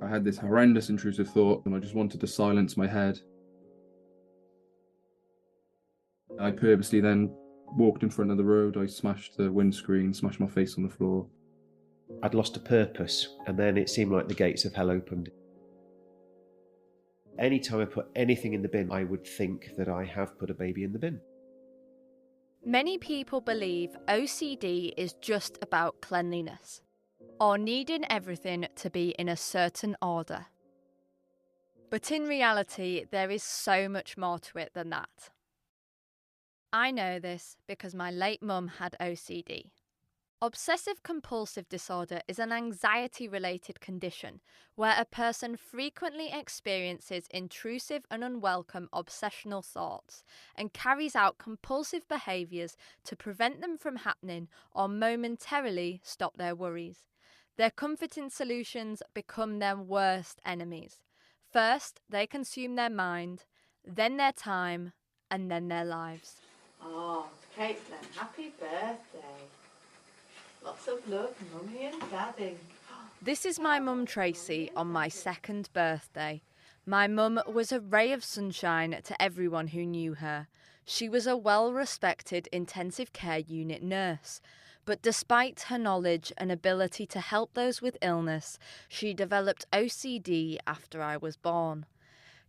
I had this horrendous intrusive thought and I just wanted to silence my head. I purposely then walked in front of the road. I smashed the windscreen, smashed my face on the floor. I'd lost a purpose, and then it seemed like the gates of hell opened. Anytime I put anything in the bin, I would think that I have put a baby in the bin. Many people believe OCD is just about cleanliness, or needing everything to be in a certain order. But in reality, there is so much more to it than that. I know this because my late mum had OCD. Obsessive-compulsive disorder is an anxiety-related condition where a person frequently experiences intrusive and unwelcome obsessional thoughts and carries out compulsive behaviours to prevent them from happening or momentarily stop their worries. Their comforting solutions become their worst enemies. First, they consume their mind, then their time, and then their lives. Oh, Caitlin, happy birthday. Lots of love, Mummy and Daddy. This is my mum Tracy on my second birthday. My mum was a ray of sunshine to everyone who knew her. She was a well-respected intensive care unit nurse, but despite her knowledge and ability to help those with illness, she developed OCD after I was born.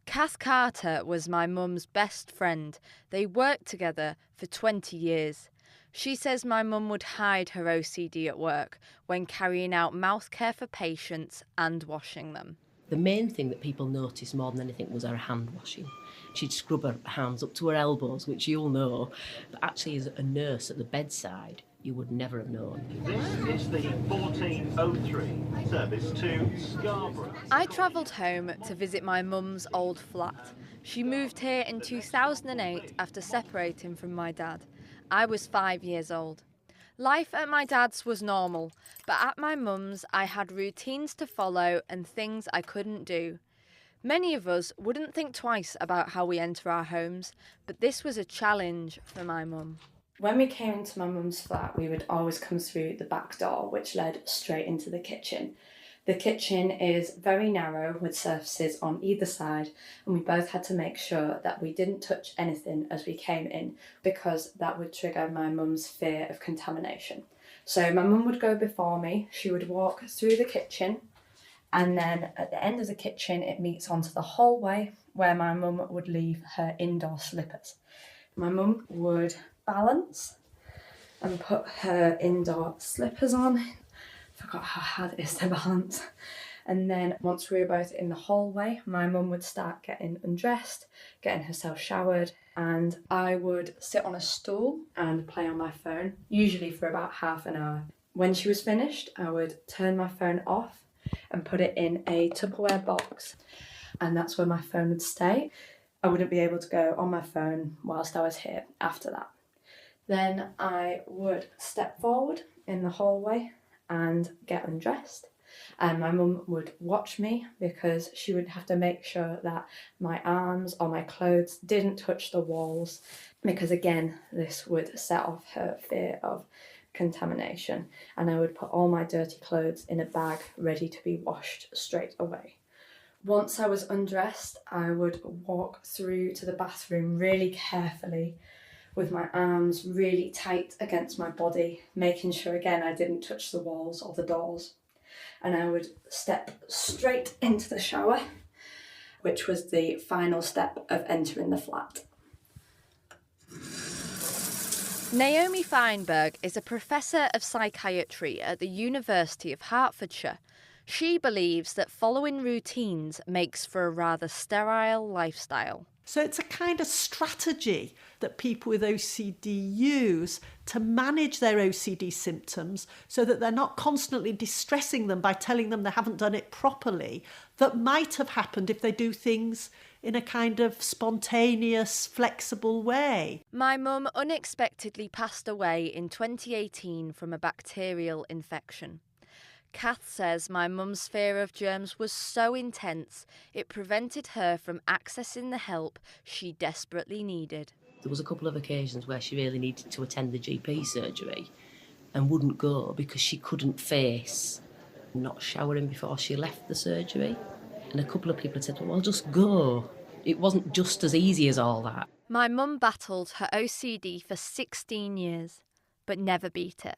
Kath Carter was my mum's best friend. They worked together for 20 years. She says my mum would hide her OCD at work when carrying out mouth care for patients and washing them. The main thing that people noticed more than anything was her hand washing. She'd scrub her hands up to her elbows, which you'll know, but actually as a nurse at the bedside, you would never have known. This is the 1403 service to Scarborough. I travelled home to visit my mum's old flat. She moved here in 2008 after separating from my dad. I was 5 years old. Life at my dad's was normal, but at my mum's I had routines to follow and things I couldn't do. Many of us wouldn't think twice about how we enter our homes, but this was a challenge for my mum. When we came into my mum's flat, we would always come through the back door, which led straight into the kitchen. The kitchen is very narrow with surfaces on either side, and we both had to make sure that we didn't touch anything as we came in because that would trigger my mum's fear of contamination. So my mum would go before me, she would walk through the kitchen, and then at the end of the kitchen it meets onto the hallway where my mum would leave her indoor slippers. My mum would balance and put her indoor slippers on. Forgot how hard it is to balance. And then once we were both in the hallway, my mum would start getting undressed, getting herself showered, and I would sit on a stool and play on my phone, usually for about half an hour. When she was finished, I would turn my phone off and put it in a Tupperware box, and that's where my phone would stay. I wouldn't be able to go on my phone whilst I was here after that. Then I would step forward in the hallway and get undressed, and my mum would watch me because she would have to make sure that my arms or my clothes didn't touch the walls, because again this would set off her fear of contamination, and I would put all my dirty clothes in a bag ready to be washed straight away. Once I was undressed, I would walk through to the bathroom really carefully with my arms really tight against my body, making sure again I didn't touch the walls or the doors. And I would step straight into the shower, which was the final step of entering the flat. Naomi Feinberg is a professor of psychiatry at the University of Hertfordshire. She believes that following routines makes for a rather sterile lifestyle. So it's a kind of strategy that people with OCD use to manage their OCD symptoms so that they're not constantly distressing them by telling them they haven't done it properly, that might have happened if they do things in a kind of spontaneous, flexible way. My mum unexpectedly passed away in 2018 from a bacterial infection. Kath says my mum's fear of germs was so intense it prevented her from accessing the help she desperately needed. There was a couple of occasions where she really needed to attend the GP surgery and wouldn't go because she couldn't face not showering before she left the surgery. And a couple of people had said, well, just go. It wasn't just as easy as all that. My mum battled her OCD for 16 years, but never beat it.